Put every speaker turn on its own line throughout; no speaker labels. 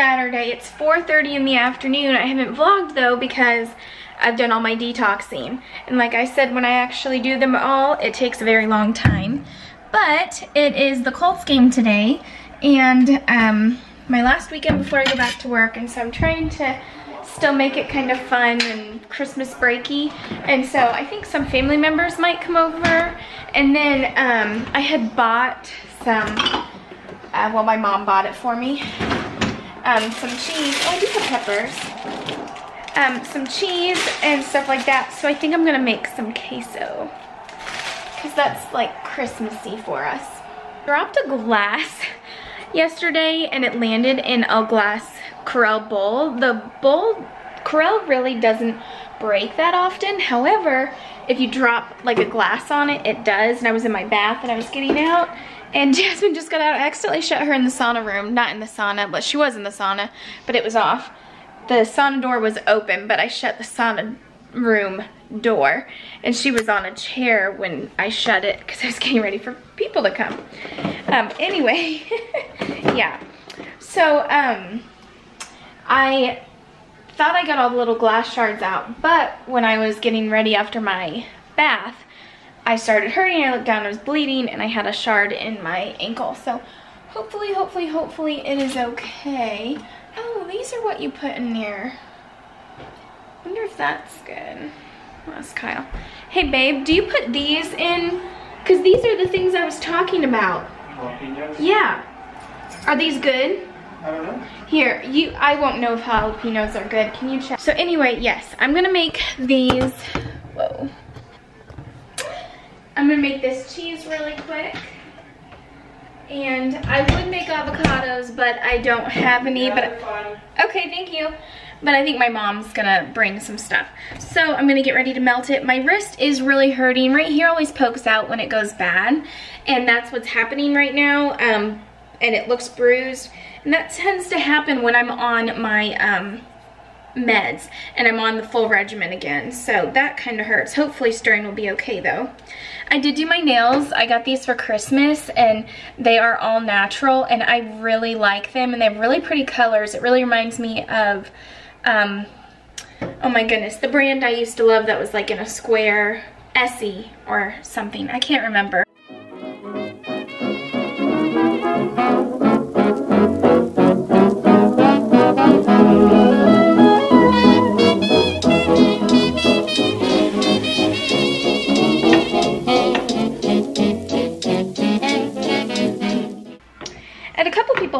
Saturday. It's 4:30 in the afternoon. I haven't vlogged though because I've done all my detoxing. And like I said, when I actually do them all, it takes a very long time. But it is the Colts game today, and my last weekend before I go back to work, and so I'm trying to still make it kind of fun and Christmas breaky. And so I think some family members might come over. And then I had bought some, well, my mom bought it for me. Some cheese. Oh, I do have peppers. Some cheese and stuff like that. So I think I'm gonna make some queso, because that's like Christmassy for us. Dropped a glass yesterday and it landed in a glass Corelle bowl. The Corelle really doesn't break that often. However, if you drop like a glass on it, it does. And I was in my bath and I was getting out, and Jasmine just got out. I accidentally shut her in the sauna room. Not in the sauna, but she was in the sauna, but it was off. The sauna door was open, but I shut the sauna room door, and she was on a chair when I shut it because I was getting ready for people to come. Anyway, yeah. So I thought I got all the little glass shards out, but when I was getting ready after my bath, I started hurting. I looked down, I was bleeding, and I had a shard in my ankle. So hopefully it is okay. Oh, these are what you put in there. Wonder if that's good. I'll ask Kyle. Hey babe, do you put these in? Because these are the things I was talking about.
Jalapenos?
Yeah. Are these good?
I don't know.
Here, I won't know if jalapenos are good. Can you check? So anyway, yes, I'm gonna make these. Whoa. I'm gonna make this cheese really quick. And I would make avocados, but I don't have any. But okay, thank you. But I think my mom's gonna bring some stuff. So I'm gonna get ready to melt it. My wrist is really hurting. Right here always pokes out when it goes bad. And that's what's happening right now. And it looks bruised. And that tends to happen when I'm on my meds and I'm on the full regimen again. So that kind of hurts. Hopefully stirring will be okay though. I did do my nails. I got these for Christmas and they are all natural and I really like them, and they have really pretty colors. It really reminds me of, oh my goodness, the brand I used to love that was like in a square, Essie or something. I can't remember.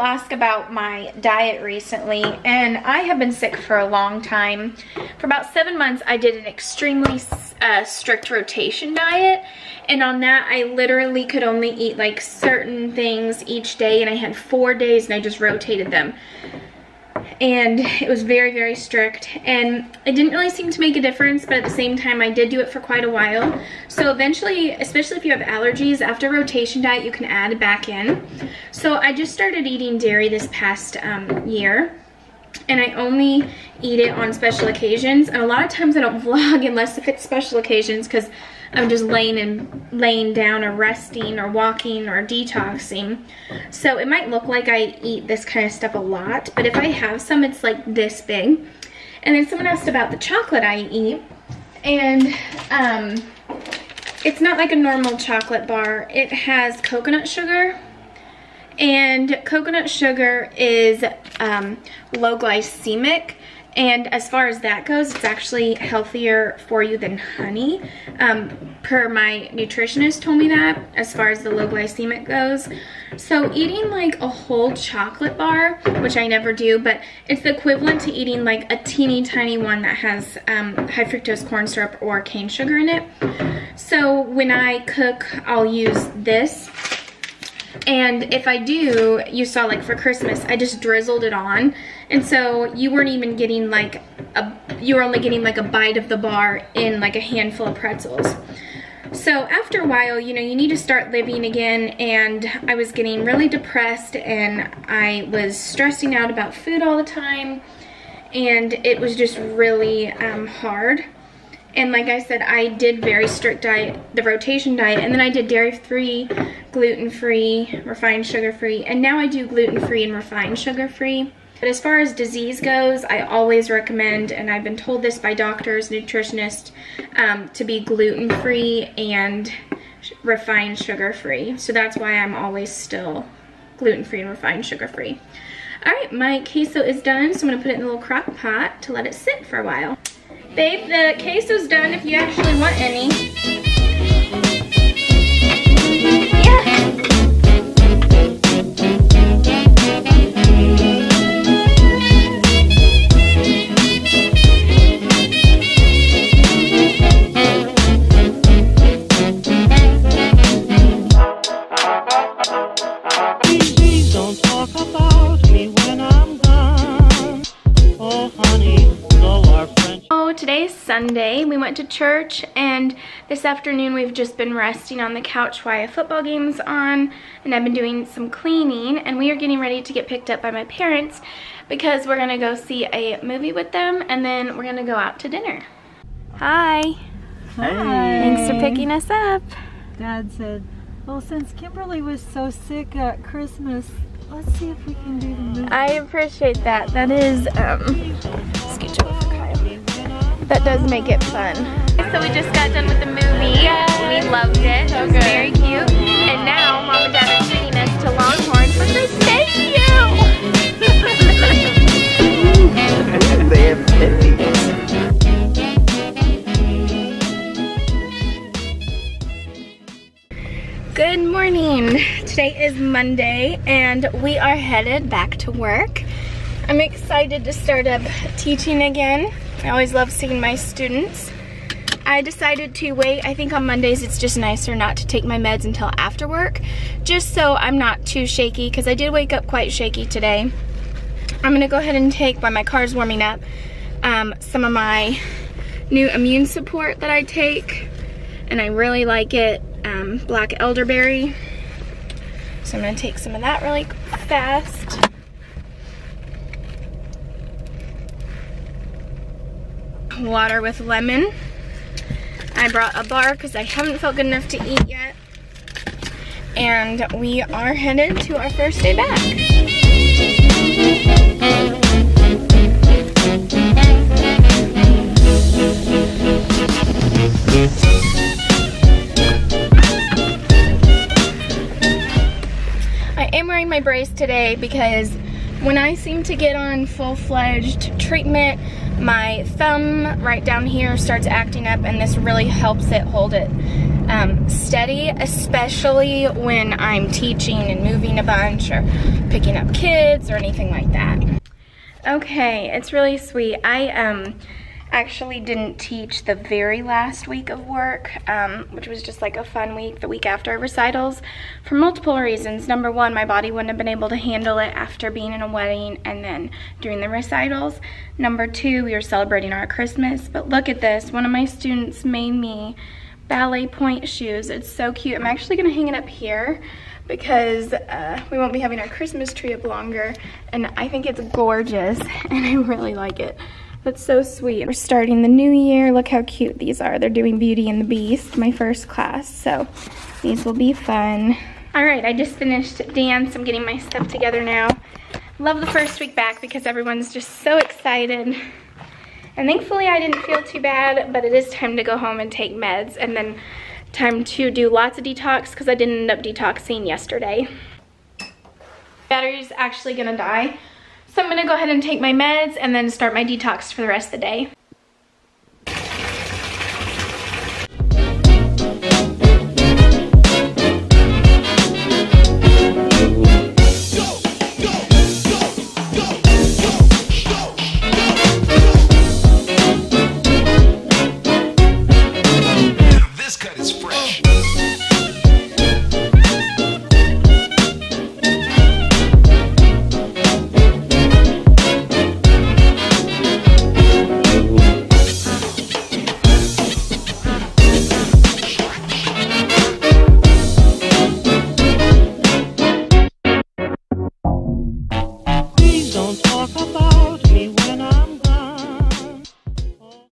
Ask about my diet recently, and I have been sick for a long time. For about 7 months I did an extremely strict rotation diet, and on that I literally could only eat like certain things each day, and I had 4 days and I just rotated them, and it was very, very strict, and it didn't really seem to make a difference, but at the same time I did do it for quite a while. So eventually, especially if you have allergies, after rotation diet you can add it back in. So I just started eating dairy this past year, and I only eat it on special occasions, and a lot of times I don't vlog unless if it's special occasions, because I'm just laying down or resting or walking or detoxing. So it might look like I eat this kind of stuff a lot, but if I have some, it's like this big. And then someone asked about the chocolate I eat, and it's not like a normal chocolate bar. It has coconut sugar, and coconut sugar is low glycemic. And as far as that goes, it's actually healthier for you than honey. Per my nutritionist told me that, as far as the low glycemic goes. So eating like a whole chocolate bar, which I never do, but it's the equivalent to eating like a teeny tiny one that has high fructose corn syrup or cane sugar in it. So when I cook, I'll use this. And if I do, you saw like for Christmas, I just drizzled it on. And so you weren't even getting like you were only getting like a bite of the bar in like a handful of pretzels. So after a while, you know, you need to start living again, and I was getting really depressed and I was stressing out about food all the time, and it was just really hard. And like I said, I did very strict diet, the rotation diet, and then I did dairy-free, gluten-free, refined sugar-free, and now I do gluten-free and refined sugar-free. But as far as disease goes, I always recommend, and I've been told this by doctors, nutritionists, to be gluten-free and refined sugar-free. So that's why I'm always still gluten-free and refined sugar-free. All right, my queso is done, so I'm gonna put it in a little crock pot to let it sit for a while. Babe, the queso's done if you actually want any. Yeah.
Please don't talk about me when I'm gone. Oh, honey, though our friendship.
Oh, today's Sunday. We went to church, and this afternoon we've just been resting on the couch while a football game's on, and I've been doing some cleaning, and we are getting ready to get picked up by my parents because we're gonna go see a movie with them, and then we're gonna go out to dinner. Hi.
Hi.
Thanks for picking us up.
Dad said, well, since Kimberly was so sick at Christmas, let's see if we can do the movie.
I appreciate that. That is, scooch over for Kyle. That does make it fun. So we just got done with the movie. We loved it. It was very cute. And now Mom and Dad are treating us to Longhorn for Christmas. Thank you!
They have pennies.
Good morning. Today is Monday and we are headed back to work. I'm excited to start up teaching again. I always love seeing my students. I decided to wait. I think on Mondays it's just nicer not to take my meds until after work, just so I'm not too shaky, because I did wake up quite shaky today. I'm gonna go ahead and take, while my car's warming up, some of my new immune support that I take, and I really like it. Black elderberry. So I'm gonna take some of that really fast. Water with lemon. I brought a bar because I haven't felt good enough to eat yet. And we are headed to our first day back. I am wearing my brace today because when I seem to get on full-fledged treatment, my thumb right down here starts acting up, and this really helps it hold it steady, especially when I'm teaching and moving a bunch or picking up kids or anything like that. Okay, it's really sweet. I actually didn't teach the very last week of work, which was just like a fun week, the week after recitals, for multiple reasons. Number one, my body wouldn't have been able to handle it after being in a wedding and then doing the recitals. Number two, we were celebrating our Christmas. But look at this, one of my students made me ballet point shoes. It's so cute. I'm actually gonna hang it up here because we won't be having our Christmas tree up longer, and I think it's gorgeous and I really like it. That's so sweet. We're starting the new year. Look how cute these are. They're doing Beauty and the Beast, my first class, so these will be fun. All right, I just finished dance. I'm getting my stuff together now. Love the first week back because everyone's just so excited. And thankfully I didn't feel too bad, but it is time to go home and take meds, and then time to do lots of detox because I didn't end up detoxing yesterday. Battery's actually gonna die. So I'm gonna go ahead and take my meds and then start my detox for the rest of the day.